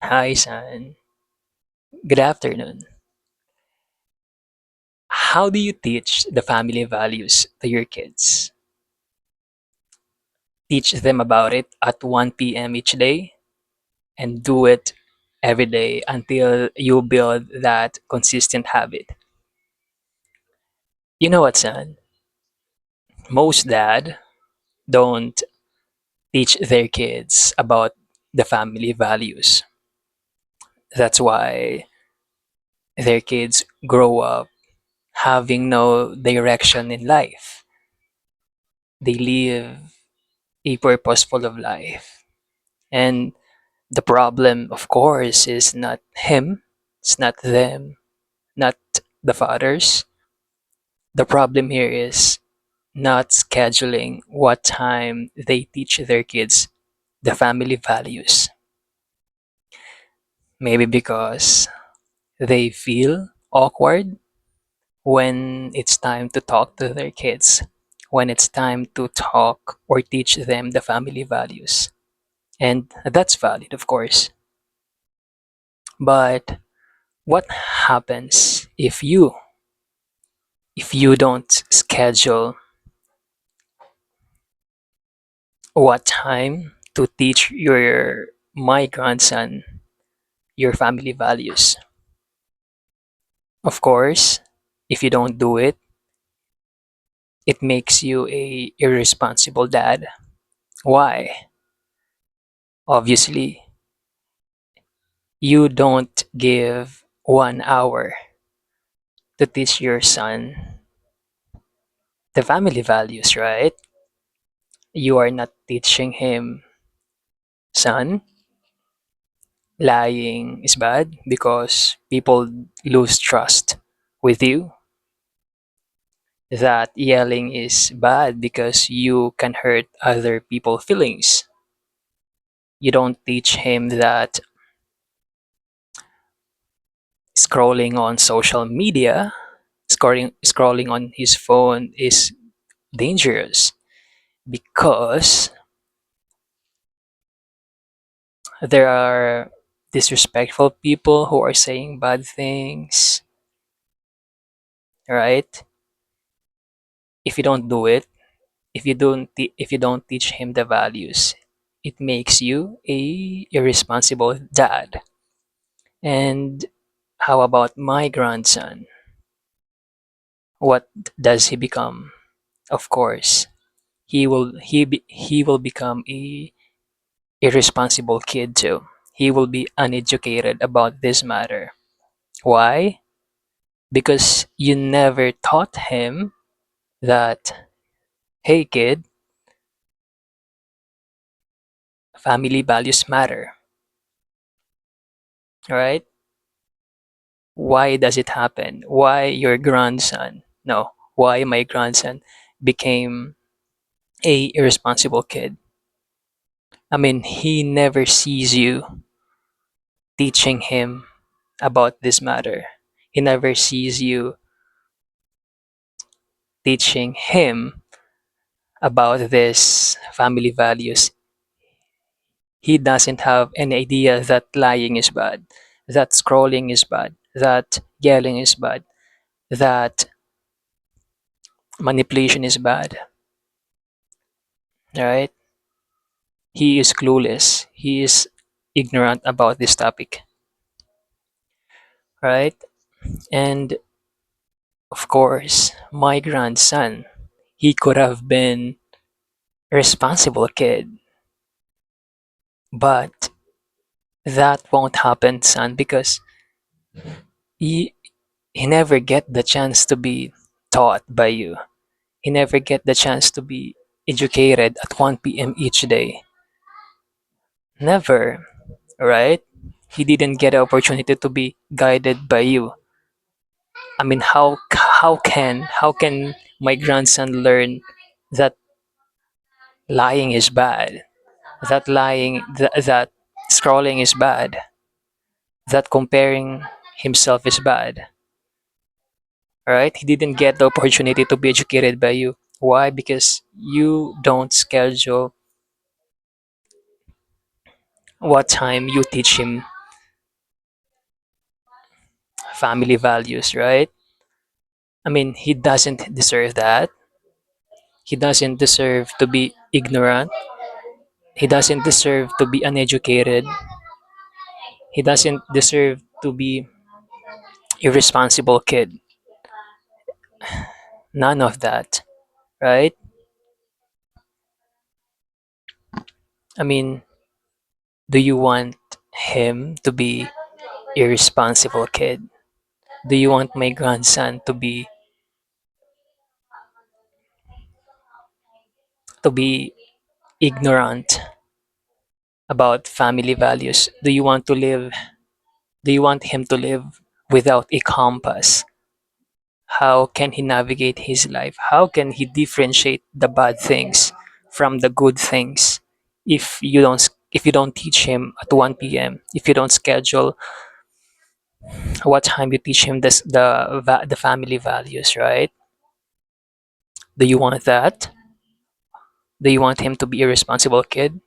Hi, San. Good afternoon. How do you teach the family values to your kids? Teach them about it at 1 p.m. each day and do it every day until you build that consistent habit. You know what, San? Most dad don't teach their kids about the family values. That's why their kids grow up having no direction in life. They live a purposeful of life. And the problem, of course, is not him, it's not them, not the fathers. The problem here is not scheduling what time they teach their kids the family values. Maybe because they feel awkward when it's time to talk to their kids, when it's time to talk or teach them the family values. And that's valid, of course. But what happens if you don't schedule what time to teach your my grandson your family values? Of course, if you don't do it, it makes you a irresponsible dad. Why? Obviously, you don't give 1 hour to teach your son the family values, right? You are not teaching him, son, lying is bad because people lose trust with you, that yelling is bad because you can hurt other people's feelings. You don't teach him that scrolling on social media, scrolling on his phone is dangerous because there are disrespectful people who are saying bad things, right? If you don't do it, if you don't teach him the values, it makes you a irresponsible dad. And how about my grandson? What does he become? Of course, he will become a irresponsible kid too. He will be uneducated about this matter. Why? Because you never taught him that, hey kid, family values matter, right? Why does it happen? Why your grandson, no, why my grandson became a irresponsible kid? I mean, he never sees you teaching him about this matter. He never sees you teaching him about this family values. He doesn't have any idea that lying is bad, that scrolling is bad, that yelling is bad, that manipulation is bad, right? He is clueless. He is ignorant about this topic, right? And of course, my grandson, he could have been a responsible kid, but that won't happen, son, because he he never get the chance to be taught by you. He never get the chance to be educated at 1 p.m. each day. Never, right? He didn't get the opportunity to be guided by you. I mean, how can my grandson learn that lying is bad, that scrolling is bad, that comparing himself is bad, right? He didn't get the opportunity to be educated by you. Why? Because you don't schedule what time you teach him family values, right? I mean, he doesn't deserve that. He doesn't deserve to be ignorant. He doesn't deserve to be uneducated. He doesn't deserve to be irresponsible kid. None of that, right? I mean, do you want him to be irresponsible kid? Do you want my grandson to be ignorant about family values? Do you want him to live without a compass? How can he navigate his life? How can he differentiate the bad things from the good things if you don't teach him at 1 p.m., if you don't schedule what time you teach him the family values, right? Do you want that? Do you want him to be a responsible kid?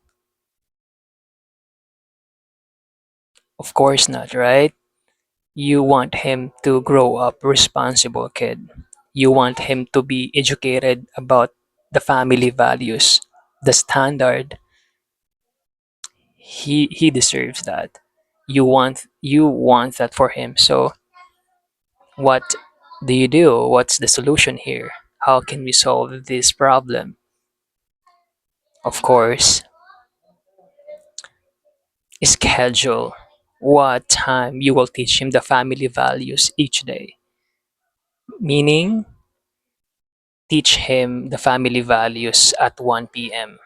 Of course not, right? You want him to grow up responsible kid. You want him to be educated about the family values, the standard. He deserves that. You want that for him. So what do you do? What's the solution here? How can we solve this problem? Of course, schedule what time you will teach him the family values each day. Meaning, teach him the family values at 1 p.m.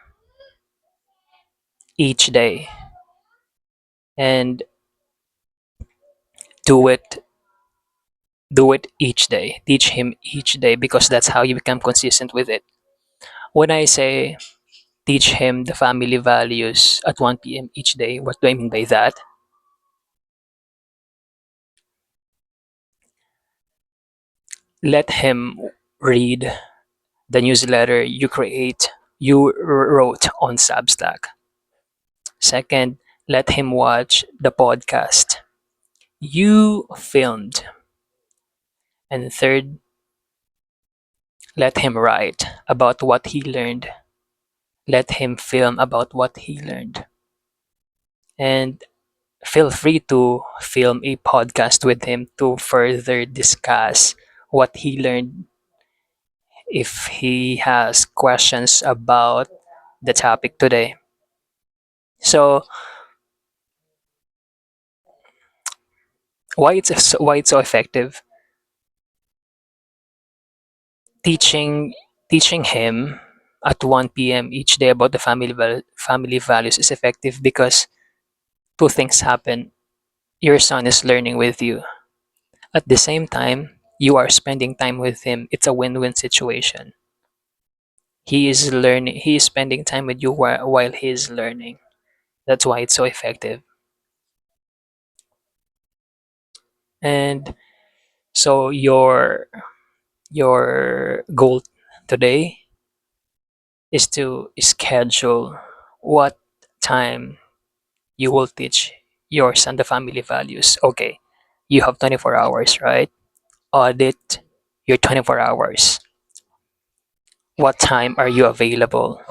each day and do it do it each day. Teach him each day because that's how you become consistent with it. When I say teach him the family values at 1 p.m. each day, what do I mean by that? Let him read the newsletter you wrote on Substack. Second, let him watch the podcast you filmed. And third, let him write about what he learned. Let him film about what he learned. And feel free to film a podcast with him to further discuss what he learned if he has questions about the topic today. So, why it's so effective? Teaching teaching him at 1 p.m. each day about the family values is effective because two things happen. Your son is learning with you. At the same time, you are spending time with him. It's a win-win situation. He is spending time with you while he is learning. That's why it's so effective. And so your goal today is to schedule what time you will teach your son the family values. Okay, you have 24 hours, right? Audit your 24 hours. What time are you available?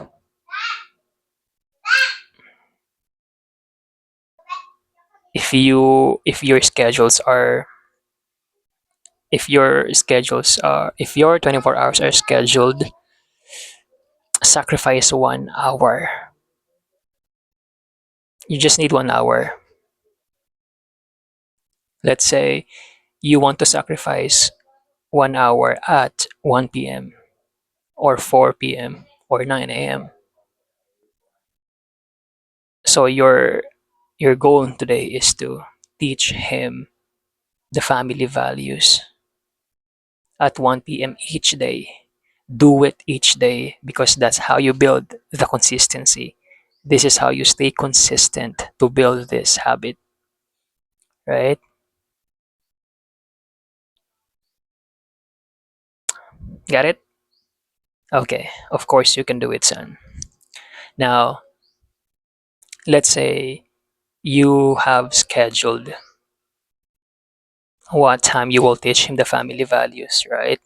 If your schedules are if your 24 hours are scheduled, sacrifice 1 hour. You just need 1 hour. Let's say you want to sacrifice 1 hour at 1 p.m. or 4 p.m. or 9 a.m. So your goal today is to teach him the family values at 1 p.m. each day. Do it each day because that's how you build the consistency. This is how you stay consistent to build this habit, right? Got it? Okay, of course you can do it, son. Now, let's say you have scheduled what time you will teach him the family values, right?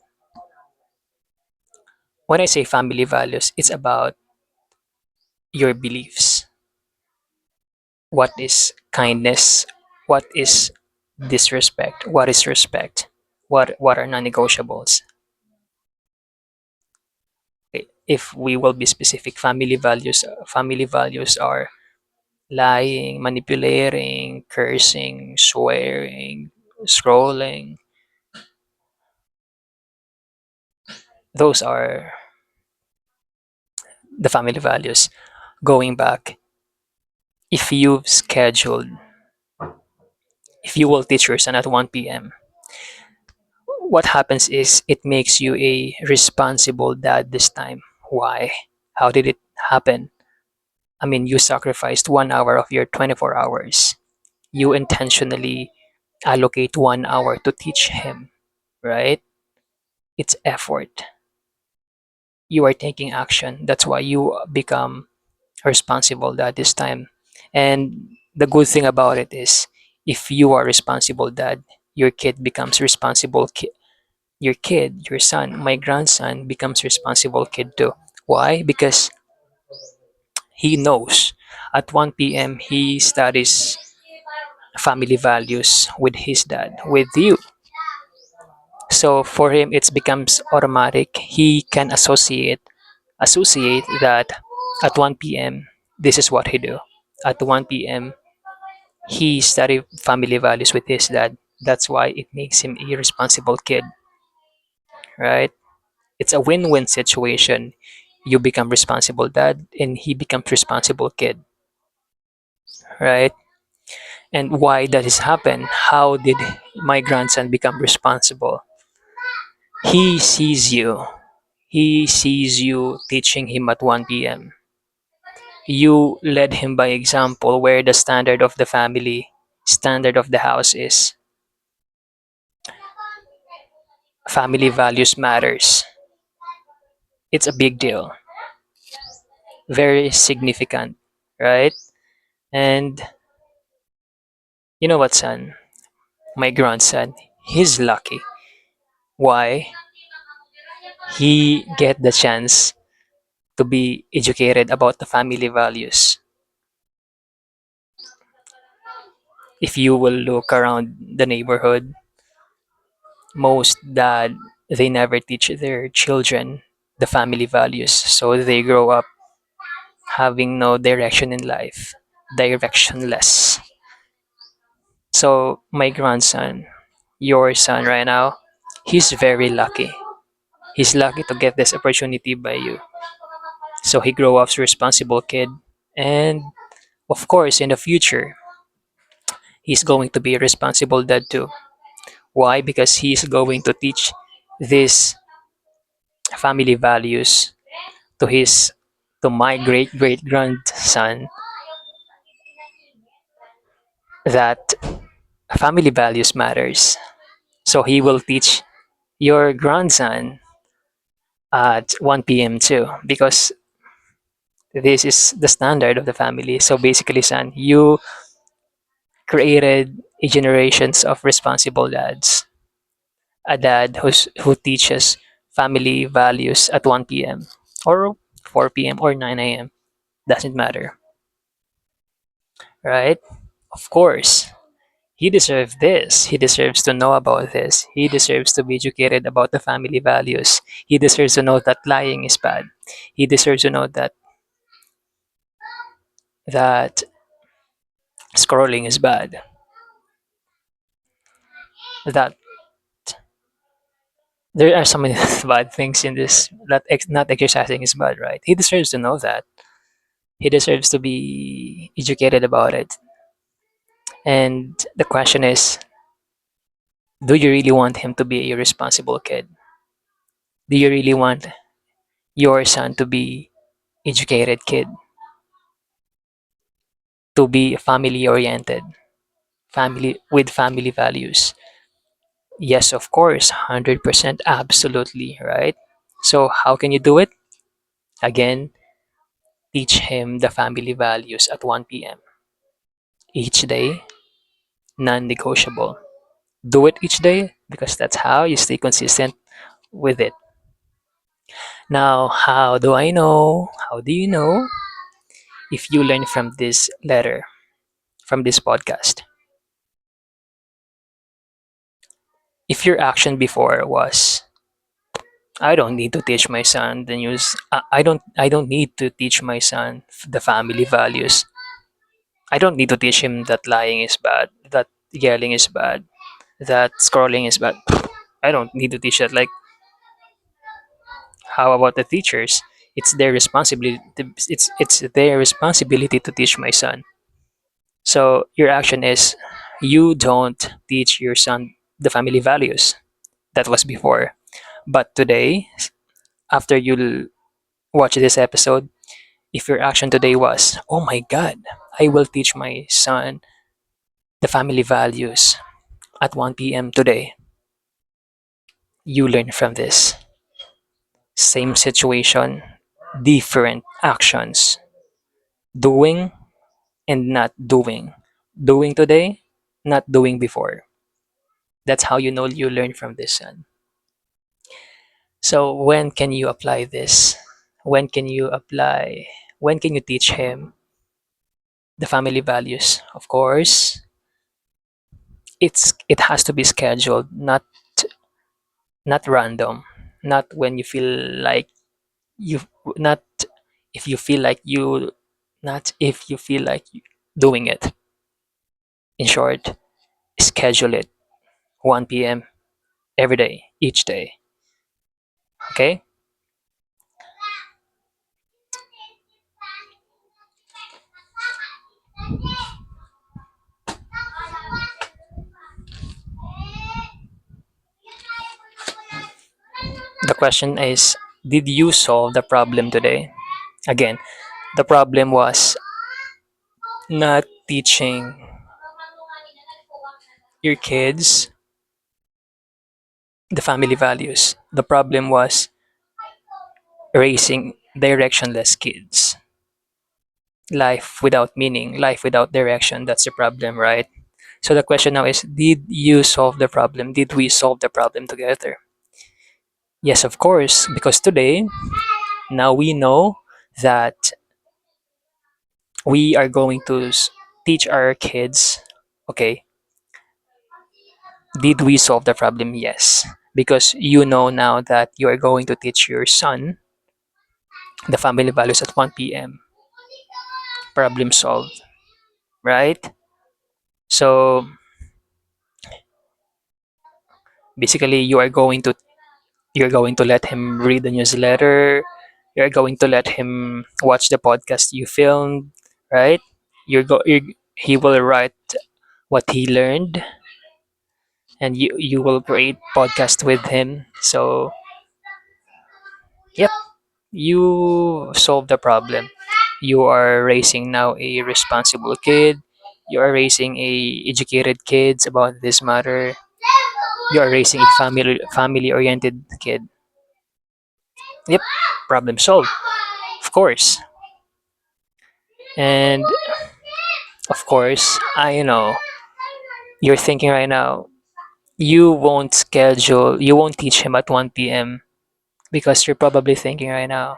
When I say family values, it's about your beliefs. What is kindness? What is disrespect? What is respect? What are non-negotiables? Okay, if we will be specific, family values are lying, manipulating, cursing, swearing, scrolling. Those are the family values. Going back, if you've scheduled, if you will teach your son at 1 p.m., what happens is it makes you a responsible dad this time. Why? How did it happen? I mean, you sacrificed 1 hour of your 24 hours. You intentionally allocate 1 hour to teach him, right? It's effort. You are taking action. That's why you become responsible dad this time. And the good thing about it is, if you are responsible dad, your kid becomes responsible your kid, your son, my grandson becomes responsible kid too. Why? Because he knows at 1 p.m. he studies family values with his dad, with you. So for him it becomes automatic. He can associate that at 1 p.m. this is what he do. At 1 p.m. he study family values with his dad. That's why it makes him a responsible kid, right? It's a win-win situation. You become responsible dad and he becomes responsible kid, right? And why does this happen? How did my grandson become responsible? He sees you. He sees you teaching him at 1 p.m. You led him by example where the standard of the family, standard of the house is. Family values matters. It's a big deal. Very significant, right? And you know what, son? My grandson, he's lucky. Why? He get the chance to be educated about the family values. If you will look around the neighborhood, most dad they never teach their children the family values, so they grow up having no direction in life, directionless. So my grandson, your son right now, he's very lucky. He's lucky to get this opportunity by you. So he grow up as a responsible kid, and of course in the future he's going to be a responsible dad too. Why? Because he's going to teach these family values to his to my great great grandson, that family values matters. So he will teach your grandson at 1 p.m. too, because this is the standard of the family. So basically, son, you created a generations of responsible dads. A dad who teaches family values at 1 p.m. or 4 p.m. or 9 a.m. Doesn't matter, right? Of course, he deserves this. He deserves to know about this. He deserves to be educated about the family values. He deserves to know that lying is bad. He deserves to know that scrolling is bad. That there are so many bad things in this. That not exercising is bad, right? He deserves to know that. He deserves to be educated about it. And the question is, do you really want him to be a responsible kid? Do you really want your son to be educated kid, to be family oriented, family with family values? Yes, of course, 100% absolutely, right? So how can you do it? Again, teach him the family values at 1 p.m. each day, non-negotiable. Do it each day because that's how you stay consistent with it. Now, how do I know? How do you know if you learn from this letter, from this podcast? If your action before was, I don't need to teach my son the news. I don't need to teach my son the family values. I don't need to teach him that lying is bad, that yelling is bad, that scrolling is bad. I don't need to teach that. Like, how about the teachers? It's their responsibility. It's their responsibility to teach my son. So your action is, you don't teach your son the family values. That was before. But today, after you watch this episode, if your action today was, oh my God, I will teach my son the family values at 1 p.m. today, you learn from this. Same situation, different actions. Doing and not doing. Doing today, not doing before. That's how you know you learn from this, son. So when can you apply this? When can you apply? When can you teach him the family values? Of course, it has to be scheduled, not random, not when you feel like you not if you feel like you not if you feel like doing it. In short, schedule it 1 p.m. every day, each day. Okay? The question is, did you solve the problem today? Again, the problem was not teaching your kids the family values. The problem was raising directionless kids. Life without meaning, life without direction, that's the problem, right? So the question now is, did you solve the problem? Did we solve the problem together? Yes, of course, because today, now we know that we are going to teach our kids. Okay, did we solve the problem? Yes, because you know now that you are going to teach your son the family values at 1 p.m. Problem solved, right? So basically, you're going to let him read the newsletter. You're going to let him watch the podcast you filmed, right? He will write what he learned, and you will create podcast with him. So yep, you solve the problem. You are raising now a responsible kid. You are raising a educated kids about this matter. You are raising a family oriented kid. Yep, problem solved. Of course. And of course, I know you're thinking right now, you won't teach him at 1 p.m. because you're probably thinking right now,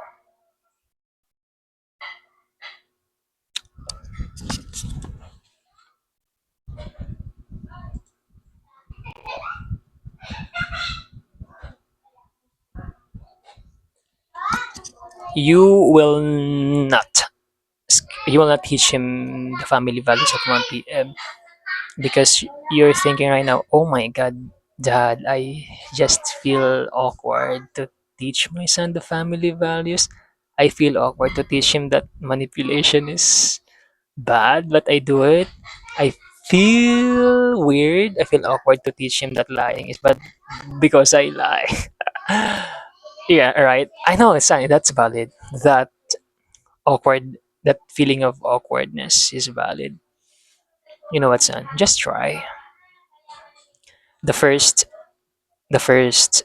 you will not you will not teach him the family values at 1 p.m. because you're thinking right now, oh my God, Dad, I just feel awkward to teach my son the family values. I feel awkward to teach him that manipulation is bad, but I do it. I feel weird. I feel awkward to teach him that lying is bad because I lie. Yeah, right. I know it's fine. That's valid. That awkward, that feeling of awkwardness is valid. You know what, son? Just try. The first, the first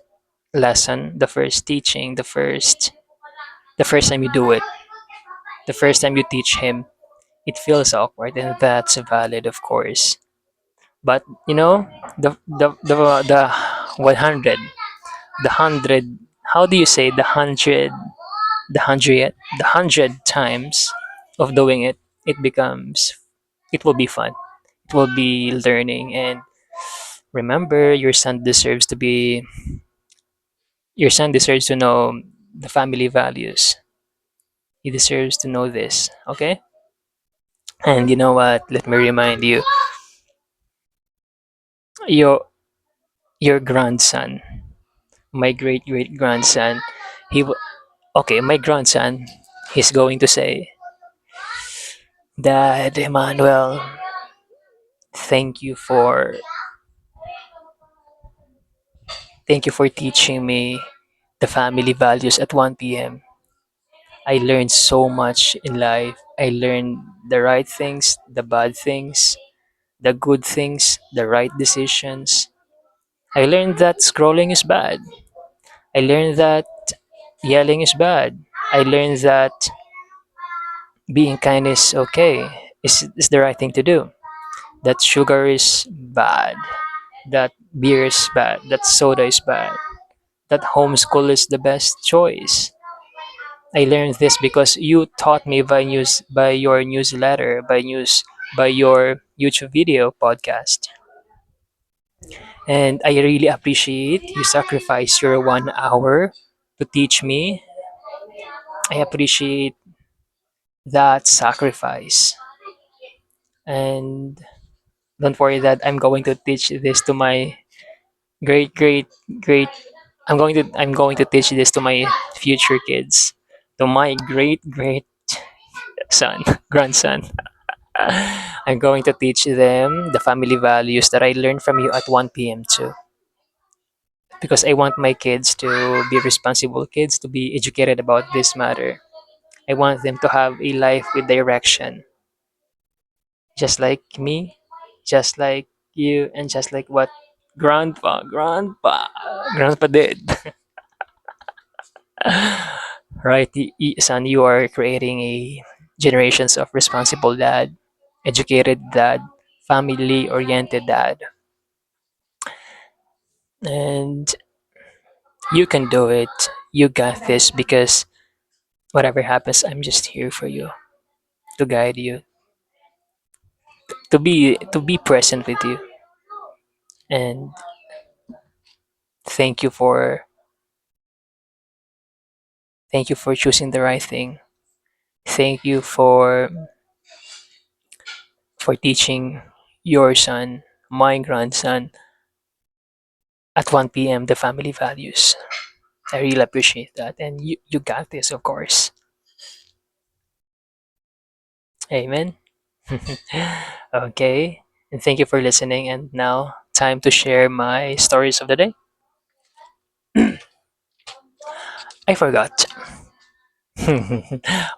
lesson, the first teaching, the first time you do it, the first time you teach him, it feels awkward, and that's valid, of course. But the 100, how do you say the hundred times of doing it, it will be fun. It will be learning. And remember, your son deserves to know the family values. He deserves to know this, okay? And you know what? Let me remind you, your your grandson, my great great grandson, okay, my grandson, he's going to say, Dad Emmanuel, thank you for thank you for teaching me the family values at 1 p.m. I learned so much in life. I learned the right things, the bad things, the good things, the right decisions. I learned that scrolling is bad. I learned that yelling is bad. I learned that being kind is okay, is the right thing to do. That sugar is bad. That beer is bad. That soda is bad. That homeschool is the best choice. I learned this because you taught me by your newsletter, by your YouTube video podcast. And I really appreciate you sacrifice your 1 hour to teach me. I appreciate that sacrifice. And don't worry that I'm going to teach this to my great great great I'm going to teach this to my future kids, to my great great son, grandson. I'm going to teach them the family values that I learned from you at 1 p.m. too. Because I want my kids to be responsible kids, to be educated about this matter. I want them to have a life with direction, just like me, just like you, and just like what grandpa did. Right, son, you are creating a generations of responsible dad, educated dad, family oriented dad. And you can do it. You got this because whatever happens, I'm just here for you, to guide you, to be present with you. And thank you for thank you for choosing the right thing. Thank you for teaching your son, my grandson, at 1 p.m. the family values. I really appreciate that. And you got this, of course. Amen. Okay. And thank you for listening. And now, time to share my stories of the day. I forgot.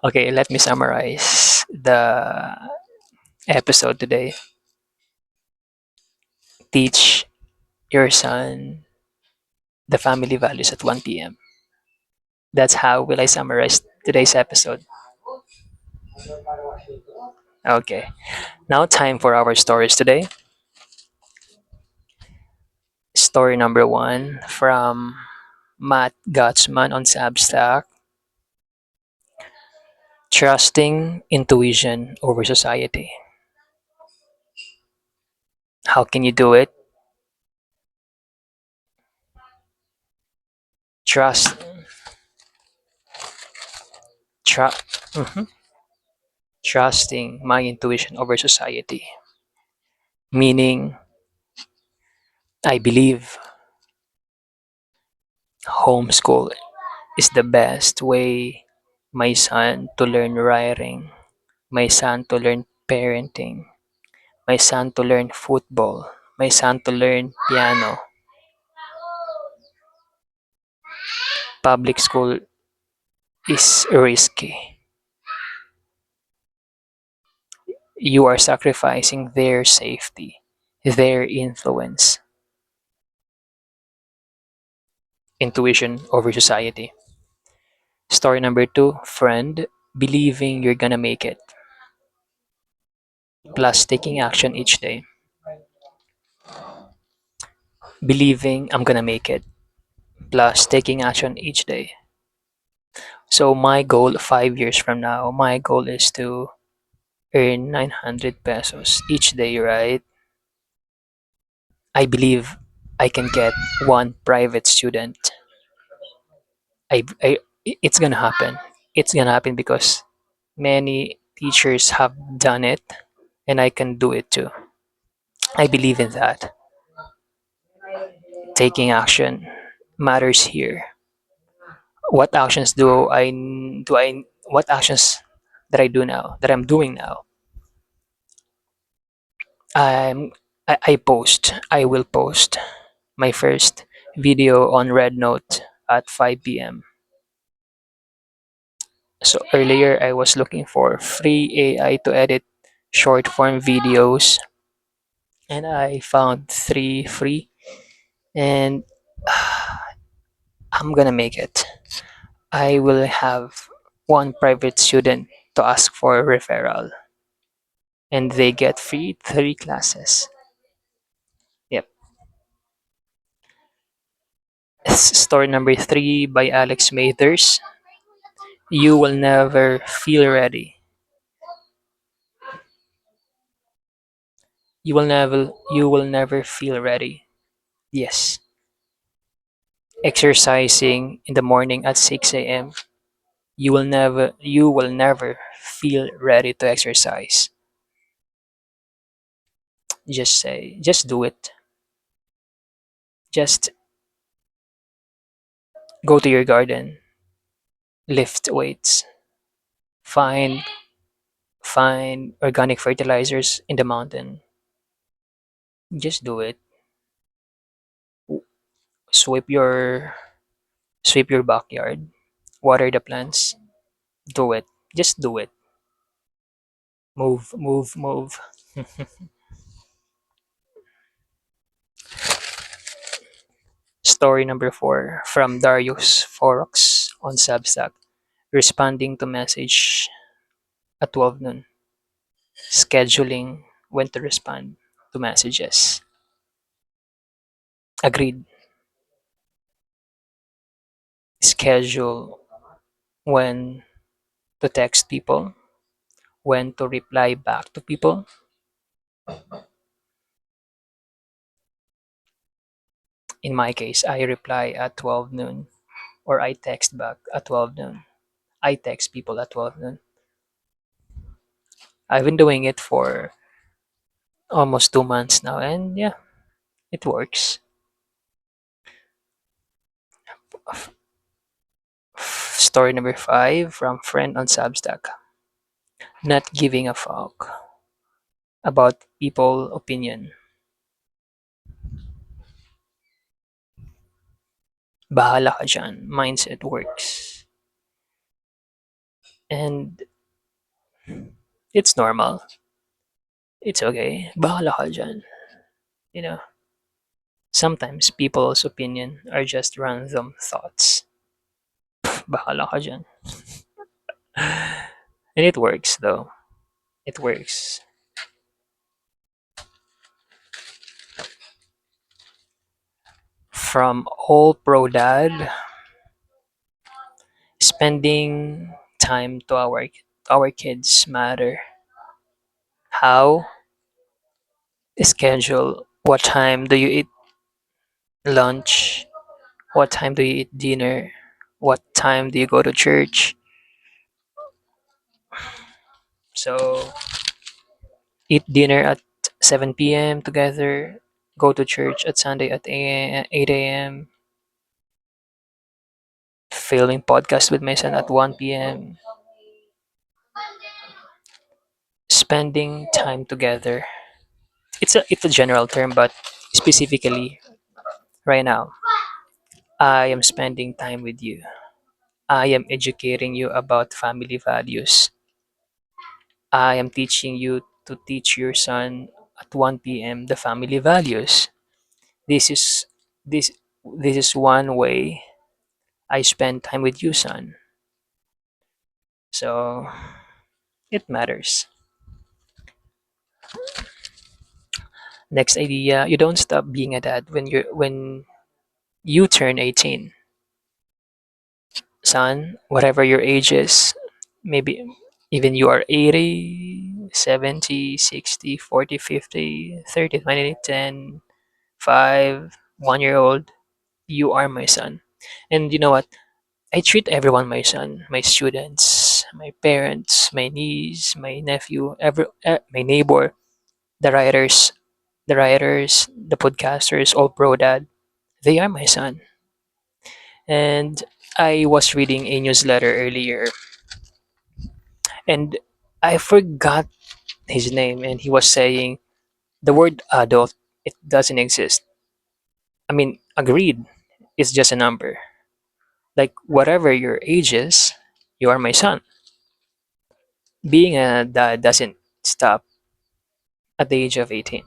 Okay, let me summarize the episode today. Teach your son the family values at 1 p.m. That's how will I summarize today's episode. Okay, now time for our stories today. Story number one from Matt Gutzman on Substack. Trusting intuition over society. How can you do it? Trust, tru- mhm. Trusting my intuition over society. Meaning, I believe homeschool is the best way my son to learn writing, my son to learn parenting, my son to learn football, my son to learn piano. Public school is risky. You are sacrificing their safety, their influence, intuition over society. Story number two, friend, believing you're gonna make it, plus taking action each day. believing I'm gonna make it, plus taking action each day. So my goal 5 years from now, my goal is to earn 900 pesos each day, right? I believe I can get one private student. It's gonna happen. It's gonna happen because many teachers have done it, and I can do it too. I believe in that. Taking action matters here. What actions do I what actions that I do now that I'm doing now? I'm I will post my first video on Rednote at 5 p.m. So earlier I was looking for free AI to edit short form videos, and I found three free, and I'm gonna make it. I will have one private student to ask for a referral, and they get free 3 classes. Yep. Story number 3 by Alex Mathers. You will never feel ready. You will never feel ready. Yes. Exercising in the morning at 6 a.m. You will never feel ready to exercise. Just do it. Just go to your garden, lift weights, find find organic fertilizers in the mountain. Just do it. Sweep your sweep your backyard, water the plants. Do it. Just do it. Move, move, move. Story number 4 from Darius Forox on Substack. Responding to message at 12 noon. Scheduling when to respond to messages. Agreed. Schedule when to text people, when to reply back to people. In my case, I reply at 12 noon, or I text back at 12 noon. I text people at 12 noon. I've been doing it for almost 2 months now, and yeah, it works. Story number 5 from friend on Substack. Not giving a fuck about people opinion. Bahala ka dyan. Mindset works. And it's normal. It's okay. Bahala ka dyan. You know, sometimes people's opinion are just random thoughts. Bahala ka dyan. And it works though. It works. From all pro dad, spending time to our kids matter. How? Schedule what time do you eat lunch, what time do you eat dinner, what time do you go to church. So eat dinner at 7 p.m. together, go to church at Sunday at 8 a.m., filming podcast with my son at 1 p.m., spending time together. It's a general term, but specifically right now, I am spending time with you. I am educating you about family values. I am teaching you to teach your son at 1 p.m. the family values. This is this this is one way I spend time with you, son. So it matters. Next idea, you don't stop being a dad when you turn 18. Son, whatever your age is, maybe even you are 80, 70, 60, 40, 50, 30, 20, 10, 5, 1 year old, you are my son. And you know what? I treat everyone my son, my students, my parents, my niece, my nephew, my neighbor, the writers, the podcasters, all pro dad. They are my son. And I was reading a newsletter earlier, and I forgot his name, and he was saying the word adult, it doesn't exist. I mean, agreed, it's just a number. Like whatever your age is, you are my son. Being a dad doesn't stop at the age of 18.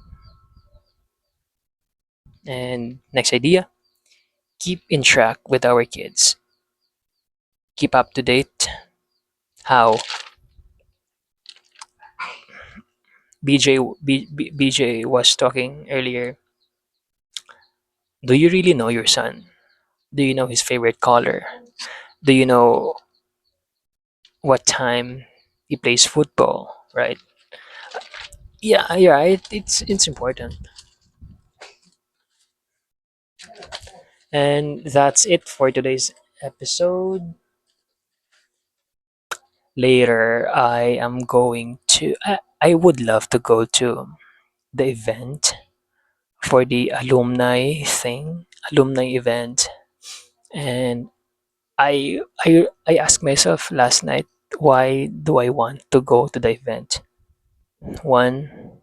And next idea, keep in track with our kids. Keep up to date. How BJ was talking earlier. Do you really know your son? Do you know his favorite color? Do you know what time he plays football? Right? Yeah, you're right. It's important. And that's it for today's episode. Later, I am going to. I would love to go to the event for the alumni event, and I asked myself last night, why do I want to go to the event? One,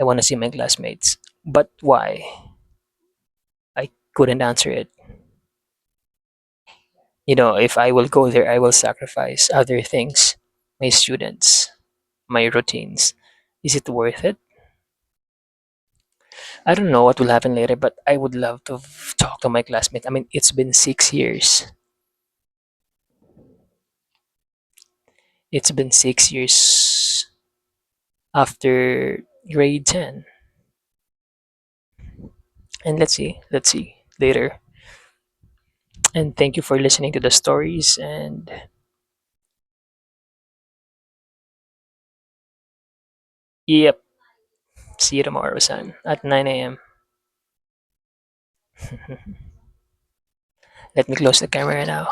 I want to see my classmates, but why? I couldn't answer it. You know, if I will go there, I will sacrifice other things, my students, my routines. Is it worth it? I don't know what will happen later, but I would love to talk to my classmates. I mean, it's been 6 years. It's been 6 years after grade 10. And let's see later. And thank you for listening to the stories. And yep, see you tomorrow, son, at 9 a.m. Let me close the camera now.